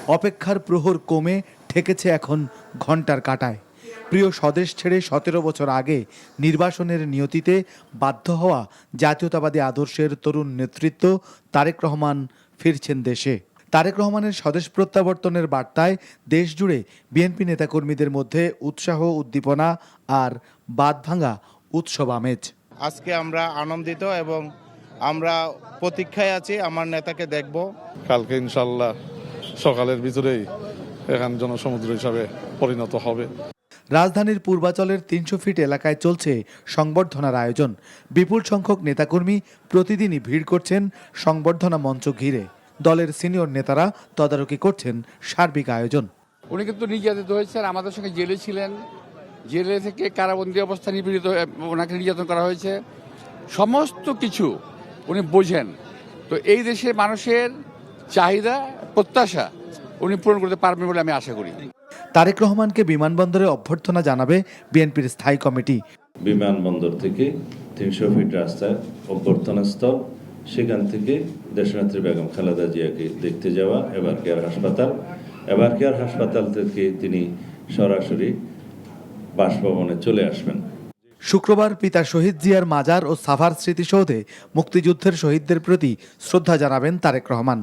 অপেক্ষার প্রহর কমে ঠেকেছে এখন ঘন্টার কাঁটায়। প্রিয় স্বদেশ ছেড়ে 17 বছর আগে নির্বাসনের নিয়তিতে বাধ্য হওয়া জাতীয়তাবাদী আদর্শের তরুণ নেতৃত্ব তারেক রহমান ফিরছেন দেশে। তারেক রহমানের স্বদেশ প্রত্যাবর্তনের বার্তায় দেশ জুড়ে বিএনপি নেতাকর্মীদের মধ্যে উৎসাহ, উদ্দীপনা আর বাঁধভাঙা উৎসব আমেজ। আজকে আমরা আনন্দিত এবং আমরা প্রতীক্ষায় আছি আমার নেতাকে দেখব। কালকে ইনশাল্লাহ সকালের ভিতরেই এখান জনসমুদ্র হিসাবে পরিণত হবে। রাজধানীর পূর্বাচলের 300 ফিট এলাকায় চলছে সংবর্ধনার আয়োজন। বিপুল সংখ্যক নেতাকর্মী প্রতিদিনই ভিড় করছেন সংবর্ধনা মঞ্চ ঘিরে। দলের সিনিয়র নেতারা তদারকি করছেন সার্বিক আয়োজন। উনি কিন্তু নির্যাতিত হয়েছেন, আমাদের সঙ্গে জেলে ছিলেন, জেলে থেকে কারাবন্দী অবস্থা নিপীড়িত, ওনাকে নির্যাতন করা হয়েছে। সমস্ত কিছু উনি বোঝেন। তো এই দেশের মানুষের চাহিদা, প্রত্যাশা উনি পূরণ করতে পারবেন বলে আমি আশা করি। তারেক রহমানকে বিমানবন্দরে অভ্যর্থনা জানাবে বিএনপির স্থায়ী কমিটি। বিমানবন্দর থেকে 300 ফিট রাস্তায় অভ্যর্থনা স্থল, সেখান থেকে দেশনেত্রী বেগম খালেদা জিয়াকে দেখতে যাওয়া এবার কেয়ার হাসপাতাল থেকে তিনি সরাসরি বাসভবনে চলে আসবেন। শুক্রবার পিতা শহীদ জিয়ার মাজার ও সাভার স্মৃতিসৌধে মুক্তিযুদ্ধের শহীদদের প্রতি শ্রদ্ধা জানাবেন তারেক রহমান।